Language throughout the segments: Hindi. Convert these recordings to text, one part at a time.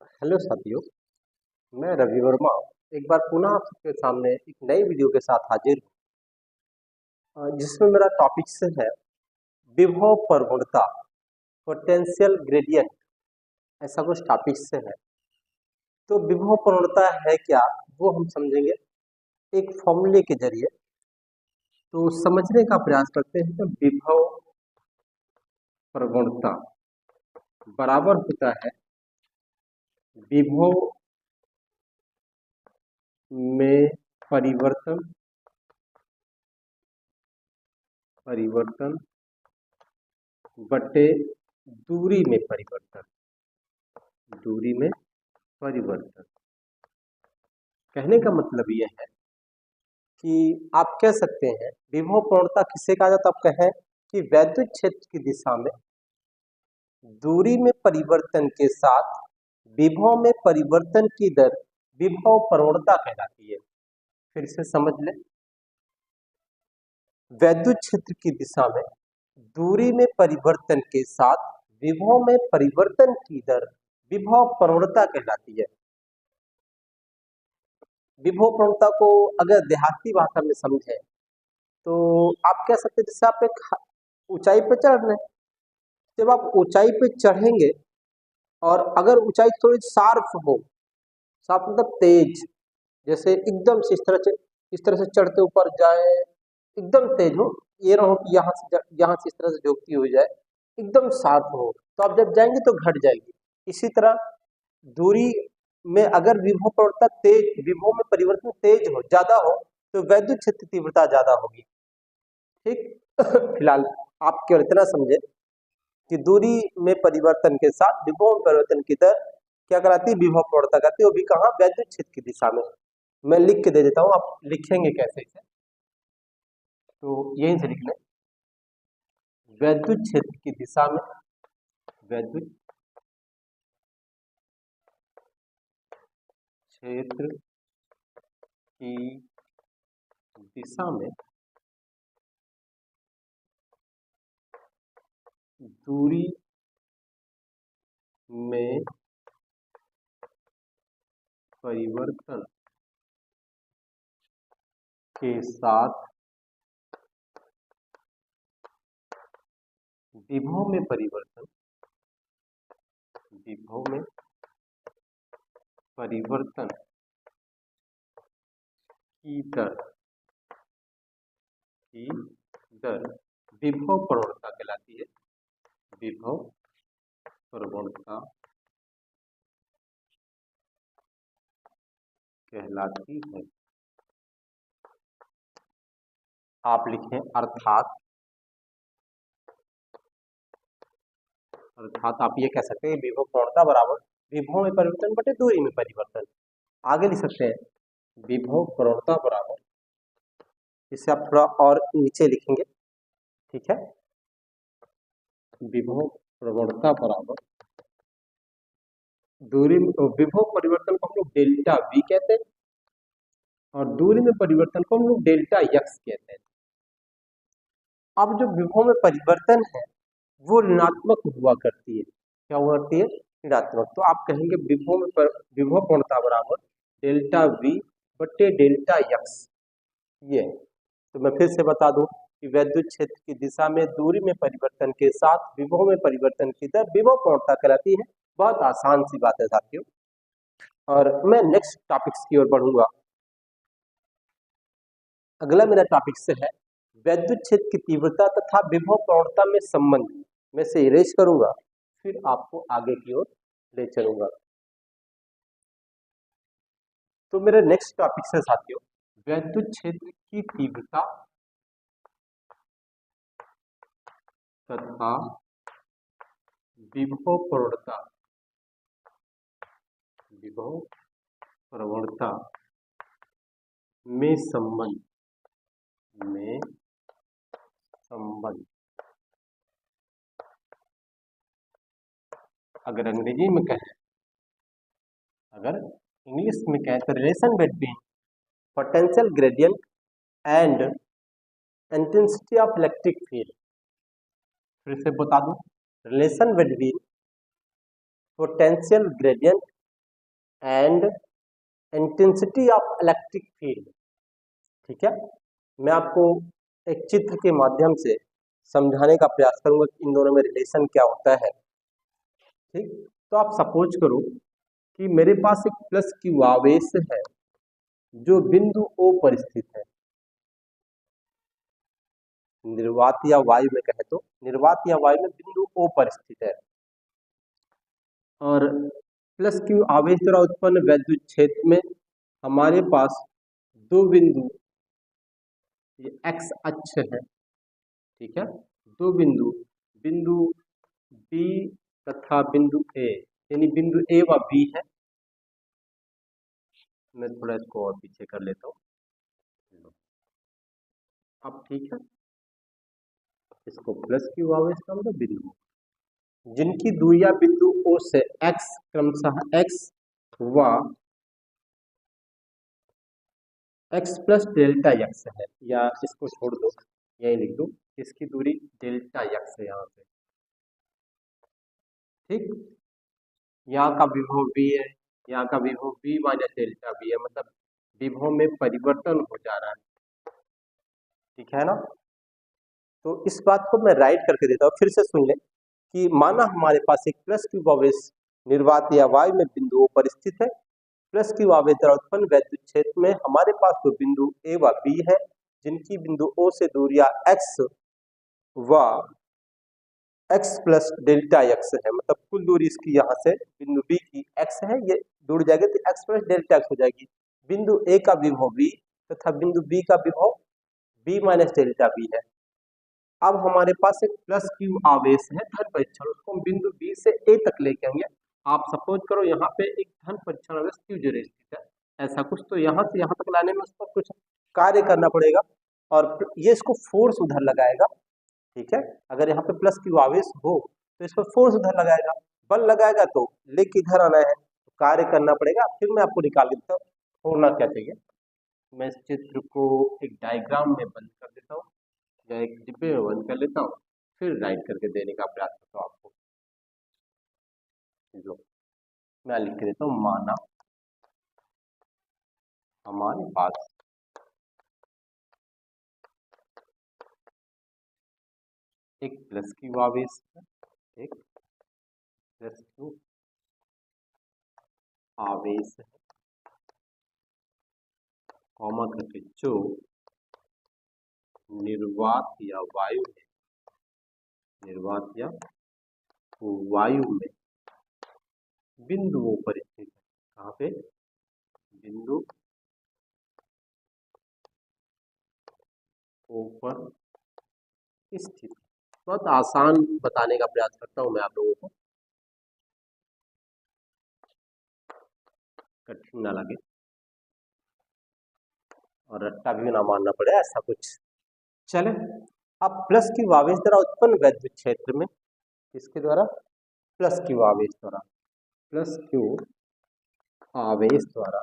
हेलो साथियों, मैं रवि वर्मा एक बार पुनः आप सबके सामने एक नई वीडियो के साथ हाजिर हूँ, जिसमें मेरा टॉपिक से है विभव प्रवणता, पोटेंशियल ग्रेडियंट। ऐसा कुछ टॉपिक से है। तो विभव प्रवणता है क्या, वो हम समझेंगे एक फॉर्मूले के जरिए। तो समझने का प्रयास करते हैं। तो विभव प्रवणता बराबर होता है विभव में परिवर्तन परिवर्तन बटे दूरी में परिवर्तन। दूरी में परिवर्तन कहने का मतलब यह है कि आप कह सकते हैं विभव प्रवणता किसे कहा जाता है। आप कहें कि वैद्युत क्षेत्र की दिशा में दूरी में परिवर्तन के साथ विभव में परिवर्तन की दर विभव प्रवणता कहलाती है। फिर से समझ लें, वैद्युत क्षेत्र की दिशा में दूरी में परिवर्तन के साथ विभव में परिवर्तन की दर विभव प्रवणता कहलाती है। विभव प्रवणता को अगर देहाती भाषा में समझें तो आप कह सकते हैं जैसे आप एक ऊंचाई पे चढ़ रहे हैं। जब आप ऊंचाई पे चढ़ेंगे और अगर ऊंचाई थोड़ी शार्प हो, शार्प मतलब तेज, जैसे एकदम से इस तरह से चढ़ते ऊपर जाए, एकदम तेज हो, ये रहो कि यहाँ से इस तरह से झुकती हो जाए, एकदम शार्प हो, तो आप जब जाएंगे तो घट जाएगी। इसी तरह दूरी में अगर विभव प्रवणता तेज, विभव में परिवर्तन तेज हो, ज्यादा हो, तो वैद्युत क्षेत्र तीव्रता ज्यादा होगी। ठीक फिलहाल आप केवल इतना समझे कि दूरी में परिवर्तन के साथ विभव में परिवर्तन की दर क्या कराती है, विभव प्रवणता कराती है। वो भी कहाँ, वैद्युत क्षेत्र की दिशा में। मैं लिख के दे देता हूँ, आप लिखेंगे कैसे इसे, तो यहीं से लिख लें। वैद्युत क्षेत्र की दिशा में, वैद्युत क्षेत्र की दिशा में दूरी में परिवर्तन के साथ विभव में परिवर्तन की दर विभव प्रवणता कहलाती है। विभव प्रवणता कहलाती है। आप लिखें अर्थात आप ये कह सकते हैं विभव प्रवणता बराबर विभव में परिवर्तन बटे दूरी में परिवर्तन। आगे लिख सकते हैं विभव प्रवणता बराबर, इसे आप थोड़ा और नीचे लिखेंगे, ठीक है। विभव प्रवणता बराबर दूरी में, विभव परिवर्तन को हम लोग डेल्टा वी कहते हैं और दूरी में परिवर्तन को हम लोग डेल्टा एक्स कहते हैं। अब जो विभव में परिवर्तन है वो ऋणात्मक हुआ करती है। क्या हुआ करती है, ऋणात्मक। तो आप कहेंगे विभव प्रवणता बराबर डेल्टा वी बटे डेल्टा एक्स। ये तो मैं फिर से बता दूं कि वैद्युत क्षेत्र की दिशा में दूरी में परिवर्तन के साथ विभव में परिवर्तन की दर विभव प्रवणता कहलाती है। बहुत आसान सी बात है साथियों। और मैं नेक्स्ट टॉपिक्स की ओर बढ़ूंगा। अगला मेरा टॉपिक से है वैद्युत क्षेत्र की तीव्रता तथा विभव प्रवणता में संबंध। मैं से इरेज करूंगा, फिर आपको आगे की ओर ले चलूंगा। तो मेरे नेक्स्ट टॉपिक से साथियों वैद्युत क्षेत्र की तीव्रता तथा विभव प्रवणता में संबंध अगर अंग्रेजी में कहें, अगर इंग्लिश में कहें तो relation between potential gradient and intensity of electric field. फिर से बता दूं, relation between potential gradient and intensity of electric field. ठीक है, मैं आपको एक चित्र के माध्यम से समझाने का प्रयास करूंगा कि इन दोनों में रिलेशन क्या होता है। ठीक, तो आप सपोज करो कि मेरे पास एक प्लस क्यू आवेश है जो बिंदु O पर स्थित है। निर्वात या वायु में कहे तो निर्वात या वायु में बिंदु O पर स्थित है, और प्लस क्यू आवेश द्वारा उत्पन्न वैद्युत क्षेत्र में हमारे पास दो बिंदु, ये एक्स अक्ष है, ठीक है, दो बिंदु, बिंदु बी तथा बिंदु ए, यानी बिंदु ए व बी है। मैं थोड़ा इसको और पीछे कर लेता हूँ। अब ठीक है, इसको प्लस क्यू आवेश का मतलब बिंदु जिनकी दूरियां बिंदु ओ से एक्स क्रमशः एक्स व एक्स प्लस डेल्टा एक्स है, या इसको छोड़ दो, यही लिख दो, इसकी दूरी डेल्टा एक्स है यहाँ पे। ठीक, यहाँ का विभव बी है, यहाँ का विभव बी माइनस डेल्टा बी है, मतलब विभव में परिवर्तन हो जा रहा है। ठीक है ना, तो इस बात को मैं राइट करके देता हूँ, फिर से सुन ले कि माना हमारे पास एक प्लस क्यू आवेश निर्वात या वायु में बिंदुओं पर स्थित है। प्लस क्यू आवेश द्वारा उत्पन्न वैद्युत क्षेत्र में हमारे पास दो बिंदु ए व बी है, जिनकी बिंदु ओ से दूरियां एक्स व एक्स प्लस डेल्टा एक्स है, मतलब कुल दूरी इसकी यहाँ से बिंदु बी की एक्स है, ये जुड़ जाएगी तो एक्स प्लस डेल्टा एक्स हो जाएगी। बिंदु ए का विभव बी तथा बिंदु बी का विभव बी माइनस डेल्टा बी है। अब हमारे पास एक प्लस क्यू आवेश है धन परीक्षण, उसको हम बिंदु बी से ए तक लेके आएंगे। आप सपोज करो यहाँ पे एक धन परीक्षण आवेश क्यू जरूर स्थित है, ऐसा कुछ, तो यहाँ से यहाँ तक लाने में उसको कुछ कार्य करना पड़ेगा, और ये इसको फोर्स उधर लगाएगा। ठीक है, अगर यहाँ पे प्लस क्यू आवेश हो तो इस पर फोर्स उधर लगाएगा, बल लगाएगा तो लेके इधर आना है, तो कार्य करना पड़ेगा। फिर मैं आपको निकाल देता हूँ होना क्या चाहिए। मैं इस चित्र को एक डायग्राम में बंद कर देता हूँ, या एक डिब्बे में बंद कर लेता हूँ, फिर राइट करके देने का प्रयास करता हूँ आपको। जो मैं लिख के देता हूँ, माना हमारे पास एक प्लस क्यू आवेश है, एक प्लस क्यू आवेश है, कॉमा करके, जो निर्वात या वायु में, निर्वात या वायु में बिंदुओं पर स्थित है। कहाँ पे? बिंदु ओ पर स्थित। बहुत आसान बताने का प्रयास करता हूं मैं आप लोगों को, कठिन ना लगे और रट्टा भी ना मारना पड़े, ऐसा कुछ। चले, अब प्लस क्यू आवेश द्वारा उत्पन्न वैद्युत क्षेत्र में, किसके द्वारा? प्लस क्यू आवेश द्वारा, प्लस क्यू आवेश द्वारा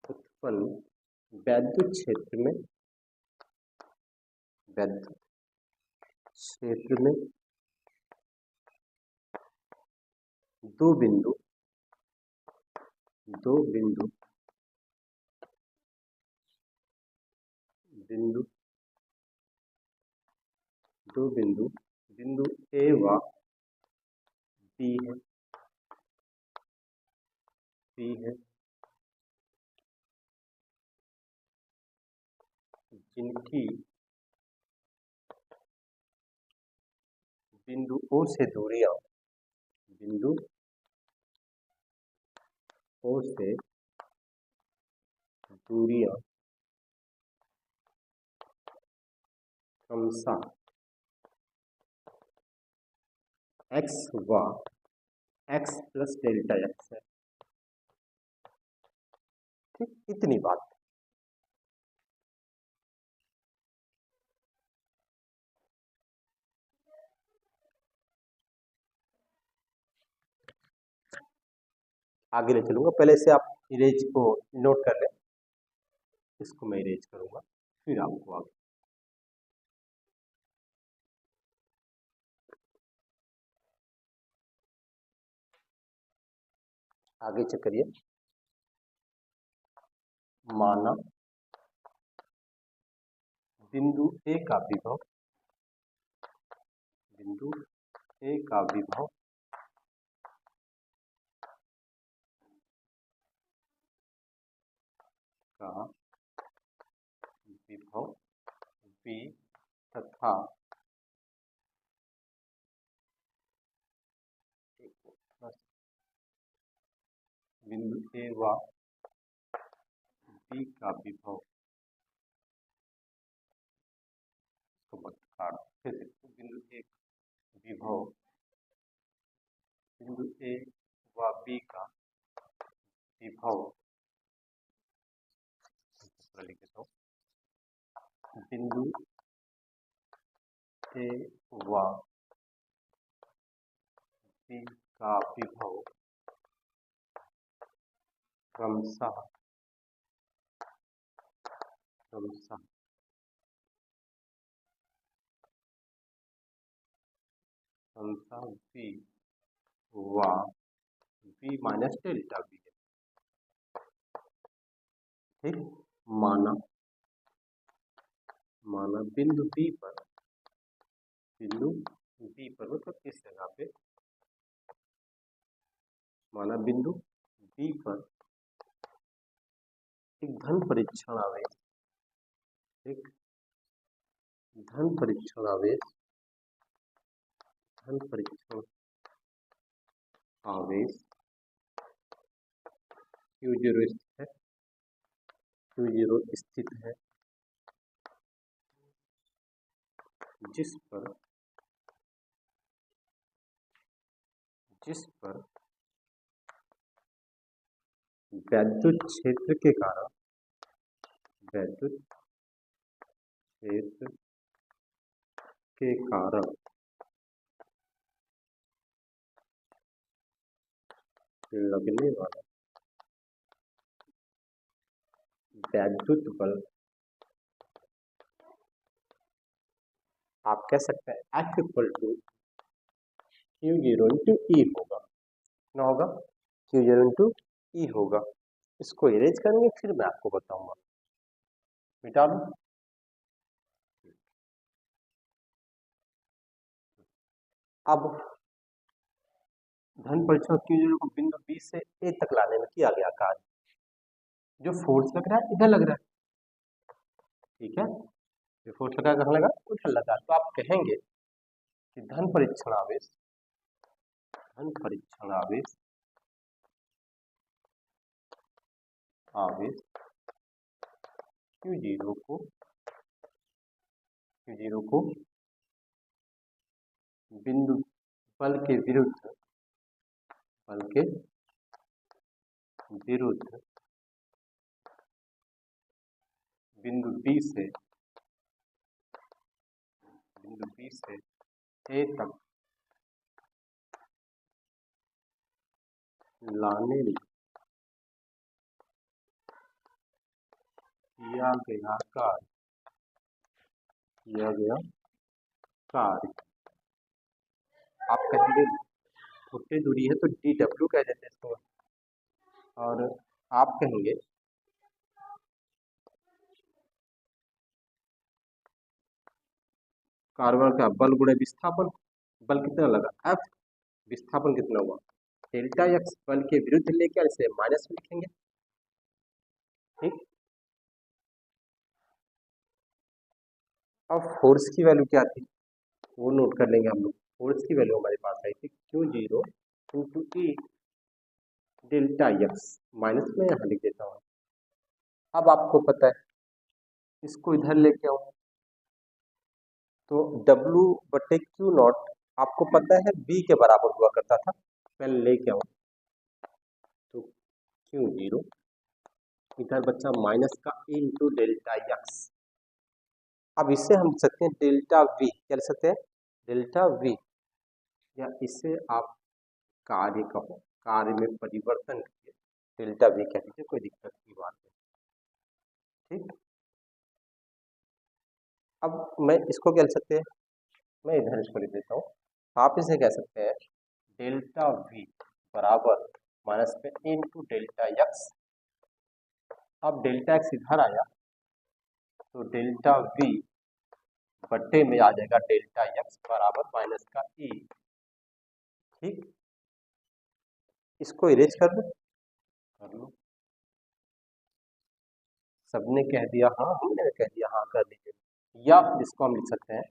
उत्पन्न वैद्युत क्षेत्र में, वैद्युत क्षेत्र में दो बिंदु, बिंदु ए व बी है, जिनकी बिंदु ओ से दूरियां, बिंदु ओ से दूरियां क्रमशः एक्स व एक्स प्लस डेल्टा एक्स है। ठीक, इतनी बात। आगे ले चलूंगा, पहले से आप इरेज को नोट कर लें, इसको मैं इरेज करूंगा, फिर आपको आगे आगे चेक करिए, माना बिंदु ए का विभव, बिंदु ए का विभव का विभव v तथा बिंदु ए व b का विभव, फिर से बिंदु ए विभव, बिंदु ए व b का विभव, लिख देता हूँ, बिंदु ए व b का विभव क्रमशः v व v माइनस डेल्टा v है। ठीक, माना बिंदु B पर, मतलब इस जगह पे, माना बिंदु B पर एक धन परीक्षण आवेश, एक धन परीक्षण आवेश Q0 स्थित है, जिस पर वैद्युत क्षेत्र के कारण लगने वाला वैद्युत बल, आप कह सकते हैं F = Q0 × E होगा, ना होगा, Q0 × E होगा। इसको इरेज करेंगे, फिर मैं आपको बताऊंगा, मिटा दो। अब धन परीक्षण Q0 को बिंदु B से A तक लाने में किया गया कार्य, जो फोर्स लग रहा है इधर लग रहा है, ठीक है, जो फोर्स लगा कहाँ लगा, उधर लगा। तो आप कहेंगे कि धन परीक्षण आवेश Q0 को बिंदु बल के विरुद्ध बिंदु B से A तक लाने में किया गया कार्य, आप कहेंगे छोटी दूरी है तो dw कह देते हैं इसको, और आप कहेंगे कार्बन का बल गुणे विस्थापन, बल कितना लगा F, विस्थापन कितना हुआ डेल्टा x, बल के विरुद्ध लेकर इसे माइनस में लिखेंगे। ठीक, अब फोर्स की वैल्यू क्या थी वो नोट कर लेंगे हम लोग। फोर्स की वैल्यू हमारे पास आई थी Q0 × E delta x, minus में यहाँ लिख देता हूँ। अब आपको पता है, इसको इधर लेके आओ तो W/Q0 आपको पता है B के बराबर हुआ करता था, पहले लेके आओ तो Q0 इधर बच्चा माइनस का × डेल्टा x। अब इससे हम लिख सकते हैं डेल्टा V, क्या लिख सकते हैं, डेल्टा V, या इसे आप कार्य कहो, कार्य में परिवर्तन किए डेल्टा V कह दीजिए, कोई दिक्कत की बात नहीं। ठीक, अब मैं इसको क्या लिख सकते हैं, मैं इधर इसको लिख देता हूँ, आप इसे कह सकते हैं डेल्टा V बराबर माइनस में इंटू डेल्टा एक्स। अब डेल्टा एक्स इधर आया तो डेल्टा वी बट्टे में आ जाएगा डेल्टा एक्स बराबर माइनस का ई। ठीक, इसको इरेज कर लो, सबने कह दिया हाँ, हमने कह दिया हाँ, कर लीजिए। या फिर इसको हम लिख सकते हैं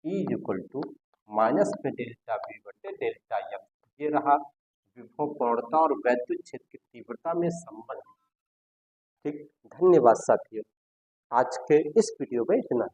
E is equal to minus में डेल्टा वी बटे डेल्टा एक्स। ये रहा विभव प्रवणता और वैद्युत क्षेत्र की तीव्रता में संबंध। ठीक, धन्यवाद साथियों, आज के इस वीडियो में इतना।